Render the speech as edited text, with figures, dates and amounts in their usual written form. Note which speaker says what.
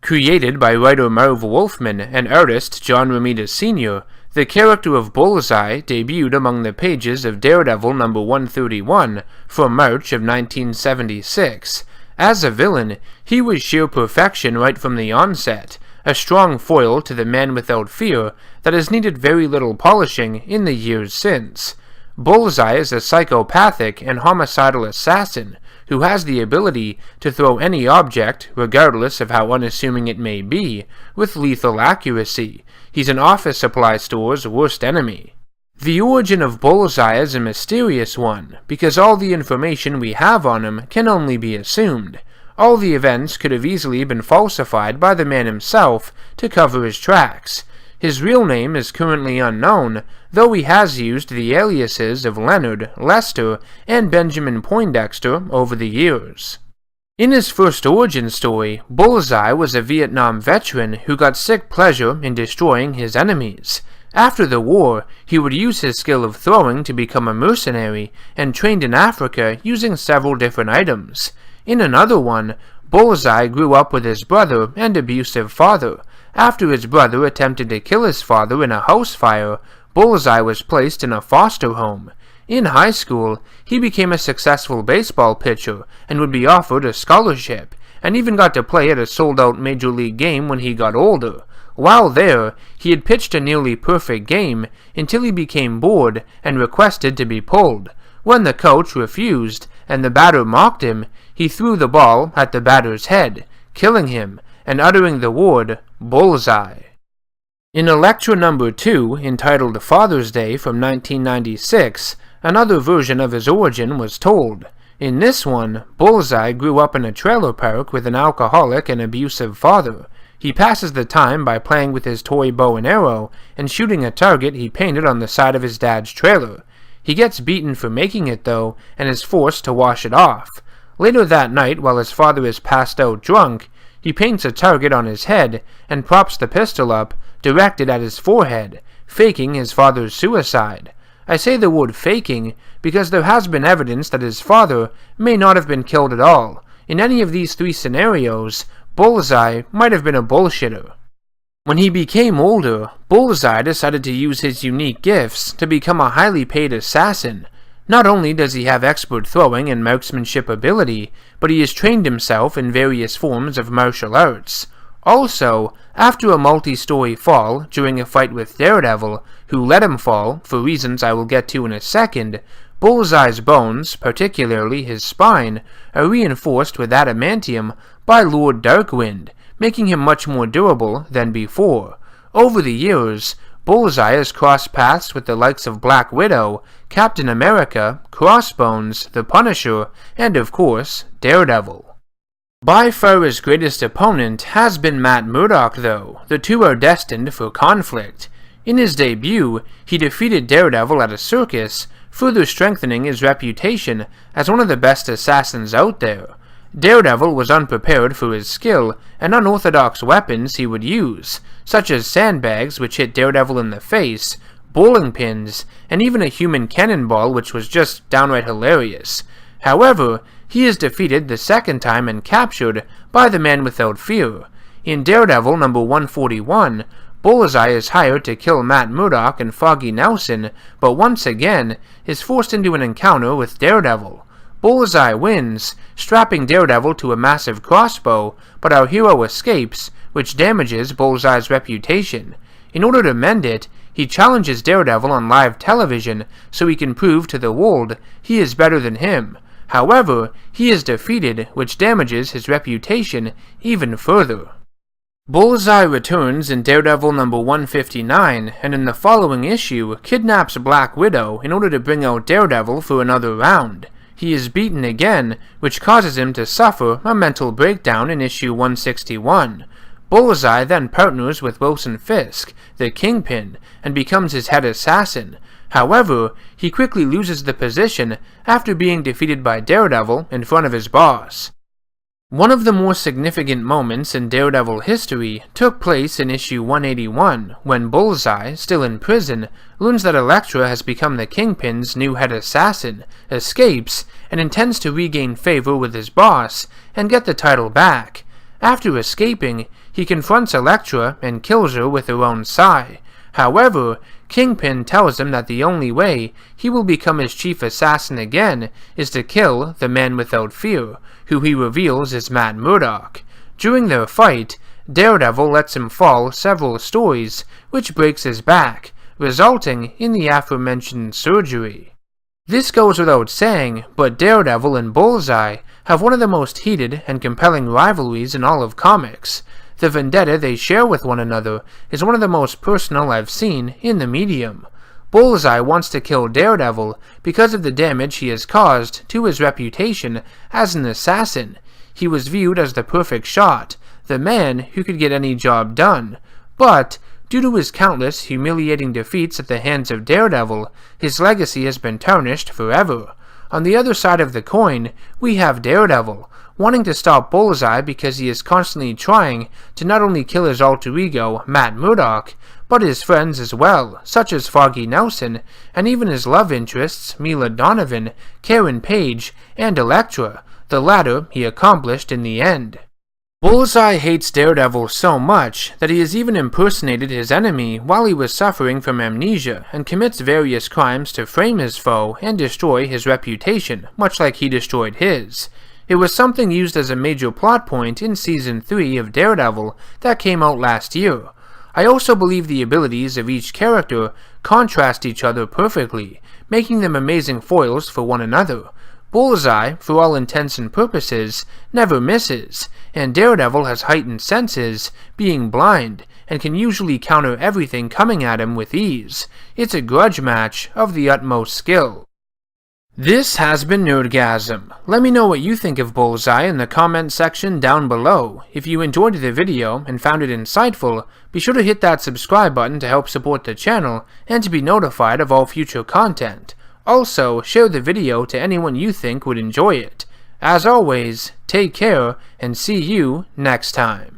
Speaker 1: Created by writer Merv Wolfman and artist John Romita Sr., the character of Bullseye debuted among the pages of Daredevil number 131 from March of 1976. As a villain, he was sheer perfection right from the onset, a strong foil to the Man Without Fear that has needed very little polishing in the years since. Bullseye is a psychopathic and homicidal assassin who has the ability to throw any object, regardless of how unassuming it may be, with lethal accuracy. He's an office supply store's worst enemy. The origin of Bullseye is a mysterious one, because all the information we have on him can only be assumed. All the events could have easily been falsified by the man himself to cover his tracks. His real name is currently unknown, though he has used the aliases of Leonard, Lester, and Benjamin Poindexter over the years. In his first origin story, Bullseye was a Vietnam veteran who got sick pleasure in destroying his enemies. After the war, he would use his skill of throwing to become a mercenary, and trained in Africa using several different items. In another one, Bullseye grew up with his brother and abusive father. After his brother attempted to kill his father in a house fire, Bullseye was placed in a foster home. In high school, he became a successful baseball pitcher and would be offered a scholarship, and even got to play at a sold-out major league game when he got older. While there, he had pitched a nearly perfect game until he became bored and requested to be pulled. When the coach refused and the batter mocked him, he threw the ball at the batter's head, killing him and uttering the word Bullseye. In Elektra number 2, entitled Father's Day from 1996, another version of his origin was told. In this one, Bullseye grew up in a trailer park with an alcoholic and abusive father. He passes the time by playing with his toy bow and arrow and shooting a target he painted on the side of his dad's trailer. He gets beaten for making it, though, and is forced to wash it off. Later that night, while his father is passed out drunk, he paints a target on his head and props the pistol up, directed at his forehead, faking his father's suicide. I say the word faking because there has been evidence that his father may not have been killed at all. In any of these three scenarios, Bullseye might have been a bullshitter. When he became older, Bullseye decided to use his unique gifts to become a highly paid assassin. Not only does he have expert throwing and marksmanship ability, but he has trained himself in various forms of martial arts. Also, after a multi-story fall during a fight with Daredevil, who let him fall for reasons I will get to in a second, Bullseye's bones, particularly his spine, are reinforced with adamantium by Lord Darkwind, making him much more durable than before. Over the years, Bullseye has crossed paths with the likes of Black Widow, Captain America, Crossbones, the Punisher, and of course, Daredevil. By far his greatest opponent has been Matt Murdock, though. The two are destined for conflict. In his debut, he defeated Daredevil at a circus, further strengthening his reputation as one of the best assassins out there. Daredevil was unprepared for his skill and unorthodox weapons he would use, such as sandbags which hit Daredevil in the face, bowling pins, and even a human cannonball which was just downright hilarious. However, he is defeated the second time and captured by the Man Without Fear. In Daredevil number 141, Bullseye is hired to kill Matt Murdock and Foggy Nelson, but once again is forced into an encounter with Daredevil. Bullseye wins, strapping Daredevil to a massive crossbow, but our hero escapes, which damages Bullseye's reputation. In order to mend it, he challenges Daredevil on live television so he can prove to the world he is better than him. However, he is defeated, which damages his reputation even further. Bullseye returns in Daredevil number 159, and in the following issue, kidnaps Black Widow in order to bring out Daredevil for another round. He is beaten again, which causes him to suffer a mental breakdown in issue 161. Bullseye then partners with Wilson Fisk, the Kingpin, and becomes his head assassin. However, he quickly loses the position after being defeated by Daredevil in front of his boss. One of the more significant moments in Daredevil history took place in issue 181, when Bullseye, still in prison, learns that Elektra has become the Kingpin's new head assassin, escapes, and intends to regain favor with his boss and get the title back. After escaping, he confronts Elektra and kills her with her own sai. However, Kingpin tells him that the only way he will become his chief assassin again is to kill the Man Without Fear, who he reveals is Matt Murdock. During their fight, Daredevil lets him fall several stories, which breaks his back, resulting in the aforementioned surgery. This goes without saying, but Daredevil and Bullseye have one of the most heated and compelling rivalries in all of comics. The vendetta they share with one another is one of the most personal I've seen in the medium. Bullseye wants to kill Daredevil because of the damage he has caused to his reputation as an assassin. He was viewed as the perfect shot, the man who could get any job done, but due to his countless humiliating defeats at the hands of Daredevil, his legacy has been tarnished forever. On the other side of the coin, we have Daredevil, wanting to stop Bullseye because he is constantly trying to not only kill his alter ego, Matt Murdock, but his friends as well, such as Foggy Nelson, and even his love interests, Mila Donovan, Karen Page, and Elektra. The latter he accomplished in the end. Bullseye hates Daredevil so much that he has even impersonated his enemy while he was suffering from amnesia, and commits various crimes to frame his foe and destroy his reputation, much like he destroyed his. It was something used as a major plot point in Season 3 of Daredevil that came out last year. I also believe the abilities of each character contrast each other perfectly, making them amazing foils for one another. Bullseye, for all intents and purposes, never misses, and Daredevil has heightened senses, being blind, and can usually counter everything coming at him with ease. It's a grudge match of the utmost skill. This has been NerdGasm. Let me know what you think of Bullseye in the comment section down below. If you enjoyed the video and found it insightful, be sure to hit that subscribe button to help support the channel and to be notified of all future content. Also, share the video to anyone you think would enjoy it. As always, take care and see you next time.